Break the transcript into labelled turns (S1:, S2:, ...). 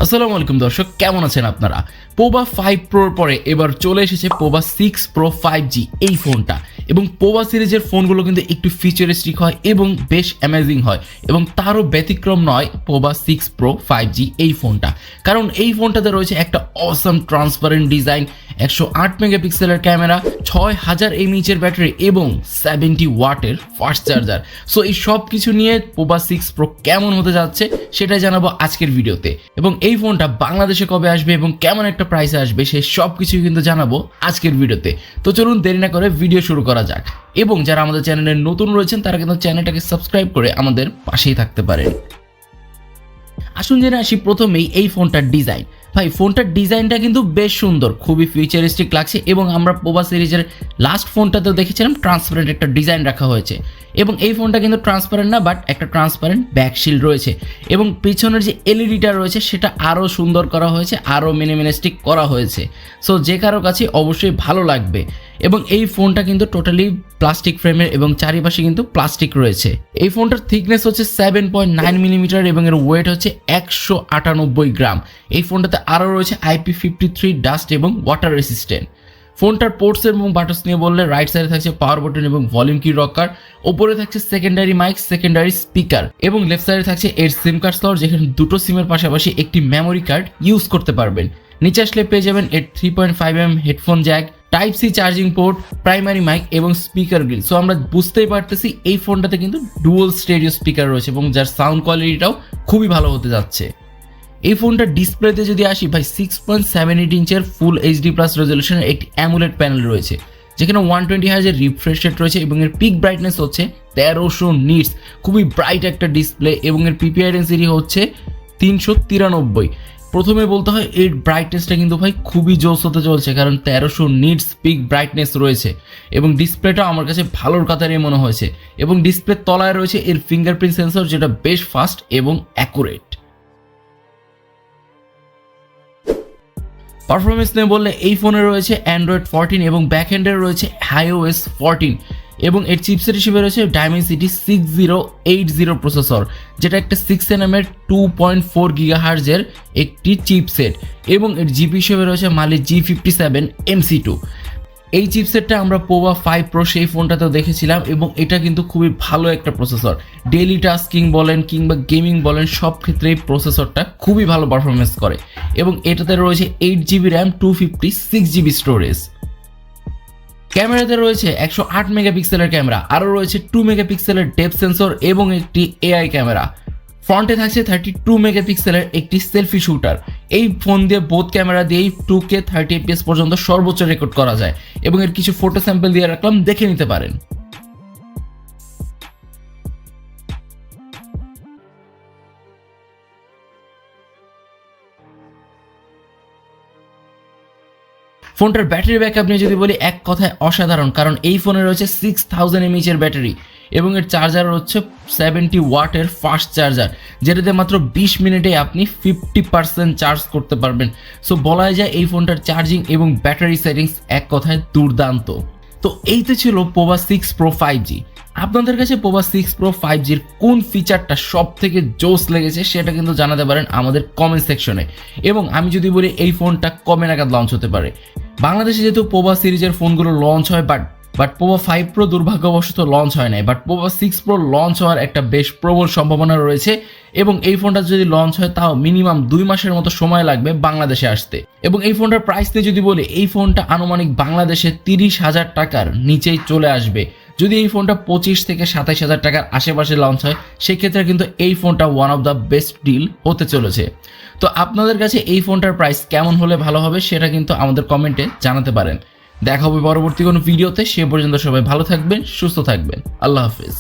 S1: আসসালামু আলাইকুম দর্শক, কেমন আছেন আপনারা? পোভা 5 প্রোর পরে এবার চলে এসেছে পোভা 6 প্রো 5G এই ফোনটা। এবং পোভা সিরিজের ফোনগুলো কিন্তু একটু ফিচারিস্টিক হয় এবং বেশ অ্যামেজিং হয়, এবং তারও ব্যতিক্রম নয় পোভা 6 প্রো 5G এই ফোনটা। কারণ এই ফোনটাতে রয়েছে একটা অসাম ট্রান্সপারেন্ট ডিজাইন, 108 মেগাপিক্সেলের ক্যামেরা, 6000 mAh এর ব্যাটারি এবং 70 ওয়াটের ফাস্ট চার্জার। সো এই সব কিছু নিয়ে পোভা 6 প্রো কেমন হতে যাচ্ছে সেটাই জানাবো আজকের ভিডিওতে। এবং এই ফোনটা বাংলাদেশে কবে আসবে এবং কেমন একটা প্রাইসে আসবে সেই সব কিছু কিন্তু জানাবো আজকের ভিডিওতে। তো চলুন দেরি না করে ভিডিও শুরু করা যাক। এবং যারা আমাদের চ্যানেলে নতুন রয়েছেন তারা কিন্তু চ্যানেলটাকে সাবস্ক্রাইব করে আমাদের পাশেই থাকতে পারেন। আসুন জেনে আসি প্রথমেই এই ফোনটার ডিজাইন। ভাই, ফোনটার ডিজাইনটা কিন্তু বেশ সুন্দর, খুবই ফিউচারিস্টিক লাগছে। এবং আমরা পোভা সিরিজের লাস্ট ফোনটাতেও দেখেছিলাম ট্রান্সপারেন্ট একটা ডিজাইন রাখা হয়েছে, এবং এই ফোনটা কিন্তু ট্রান্সপারেন্ট না, বাট একটা ট্রান্সপারেন্ট ব্যাকশিল্ড রয়েছে। এবং পিছনের যে এলইডিটা রয়েছে সেটা আরও সুন্দর করা হয়েছে, আরও মিনিমালিস্টিক করা হয়েছে। সো যে কারো কাছে অবশ্যই ভালো লাগবে। এবং এই ফোনটা কিন্তু টোটালি প্লাস্টিক ফ্রেমের এবং চারিপাশে কিন্তু প্লাস্টিক রয়েছে। এই ফোনটার থিকনেস হচ্ছে 7.9 মিলিমিটার এবং এর ওয়েট হচ্ছে 198 গ্রাম। এই ফোনটাতে আরও রয়েছে IP53 ডাস্ট এবং ওয়াটার রেসিস্ট্যান্ট। ফোনটার পোর্টস এবং বাটনস নিয়ে বললে রাইট সাইডে থাকছে পাওয়ার বাটন এবং ভলিউম কি রকার, ওপরে থাকছে সেকেন্ডারি মাইক, সেকেন্ডারি স্পিকার, এবং লেফট সাইডে থাকছে এর সিম কার্ড স্লট, যেখানে দুটো সিমের পাশাপাশি একটি মেমোরি কার্ড ইউজ করতে পারবেন। নিচে আসলে পেয়ে যাবেন এর 3.5mm headphone jack, type C charging port, primary mic এবং স্পিকার গ্রিল। সো আমরা বুঝতেই পারতেছি এই ফোনটাতে কিন্তু ডুয়াল স্টেরিও স্পিকার রয়েছে এবং যার সাউন্ড কোয়ালিটিটাও খুবই ভালো হতে যাচ্ছে। এই ফোনটার ডিসপ্লেতে যদি আসি ভাই, 6.78 ইঞ্চের ফুল এইচডি প্লাস রেজলিউশনের একটি অ্যামুলেট প্যানেল রয়েছে, যেখানে 120 হার্জের রিফ্রেশ রেট রয়েছে এবং এর পিক ব্রাইটনেস হচ্ছে 1300 নিটস। খুবই ব্রাইট একটা ডিসপ্লে এবং এর পিপিআই ডেনসিটি হচ্ছে 393। প্রথমে বলতে হয় এর ব্রাইটনেসটা কিন্তু ভাই খুবই জোস হতে চলছে, কারণ 1300 নিটস পিক ব্রাইটনেস রয়েছে এবং ডিসপ্লেটা আমার কাছে ভালোর কাতারে মনে হয়েছে। এবং ডিসপ্লের তলায় রয়েছে এর ফিঙ্গারপ্রিন্ট সেন্সর, যেটা বেশ ফাস্ট এবং অ্যাকুরেট। পারফরমেন্স নিয়ে বললে এই ফোনে রয়েছে অ্যান্ড্রয়েড 14 এবং ব্যাকহ্যান্ডে রয়েছে iOS 14, এবং এর চিপসেট হিসেবে রয়েছে ডাইমেনসিটি 6080 প্রসেসর, যেটা একটা 6nm এর 2.4 গিগাহার্জের একটি চিপসেট, এবং এর জিপি হিসেবে রয়েছে মালি G57 MC2। এই চিপসেটটা আমরা পোভা 5 প্রো সেই ফোনটাতেও দেখেছিলাম, এবং এটা কিন্তু খুবই ভালো একটা প্রসেসর। ডেইলি টাস্কিং বলেন কিংবা গেমিং বলেন, সব ক্ষেত্রে এই প্রসেসরটা খুবই ভালো পারফরমেন্স করে। এবং এটাতে রয়েছে 8GB র্যাম, 256GB স্টোরেজ। ক্যামেরাতে রয়েছে 108 মেগাপিক্সেলের ক্যামেরা, আরও রয়েছে 2 মেগাপিক্সেলের ডেপথ সেন্সর এবং একটি এআই ক্যামেরা। ফ্রন্টে থাকছে 32 মেগাপিক্সেলের একটি সেলফি শুটার। এই ফোন দিয়ে বোথ ক্যামেরা দিয়েই 2K 30fps পর্যন্ত সর্বোচ্চ রেকর্ড করা যায়, এবং এর কিছু ফটো স্যাম্পল দিয়ে রাখলাম, দেখে নিতে পারেন। ফোনটার ব্যাটারি ব্যাকআপ নিয়ে যদি বলি, এক কথায় অসাধারণ, কারণ এই ফোনে রয়েছে 6000 mAh এর ব্যাটারি এবং এর চার্জার হচ্ছে 70 ওয়াটের ফাস্ট চার্জার, যেটাতে মাত্র 20 মিনিটে আপনি 50% চার্জ করতে পারবেন। সো বলা যায় এই ফোনটার চার্জিং এবং ব্যাটারি সেটিংস এক কথায় দুর্দান্ত। তো এই তো ছিল পোভা 6 প্রো 5G। আপনাদের কাছে পোভা 6 প্রো 5Gর কোন ফিচারটা সব থেকে জোস লেগেছে সেটা কিন্তু জানাতে পারেন আমাদের কমেন্ট সেকশনে। এবং আমি যদি বলি এই ফোনটা কবে নাগাদ লঞ্চ হতে পারে, বাংলাদেশে যেহেতু পোভা সিরিজের ফোনগুলো লঞ্চ হয়, বাট পোভা 5 প্রো দুর্ভাগ্যবশত লঞ্চ হয় নাই, বাট পোভা 6 প্রো লঞ্চ হওয়ার একটা বেশ প্রবল সম্ভাবনা রয়েছে। এবং এই ফোনটা যদি লঞ্চ হয় তাও মিনিমাম 2 মাসের মতো সময় লাগবে বাংলাদেশে আসতে। এবং এই ফোনটার প্রাইস নিয়ে যদি বলি, এই ফোনটা আনুমানিক বাংলাদেশে 30,000 টাকার নিচেই চলে আসবে। যদি এই ফোনটা 25 থেকে 27,000 টাকার আশেপাশে লঞ্চ হয়, সেক্ষেত্রে কিন্তু এই ফোনটা one of the best deal হতে চলেছে। তো আপনাদের কাছে এই ফোনটার প্রাইস কেমন হলে ভালো হবে সেটা কিন্তু আমাদের কমেন্টে জানাতে পারেন। দেখা হবে পরবর্তী কোনো ভিডিওতে। সে পর্যন্ত সবাই ভালো থাকবেন, সুস্থ থাকবেন। আল্লাহ হাফেজ।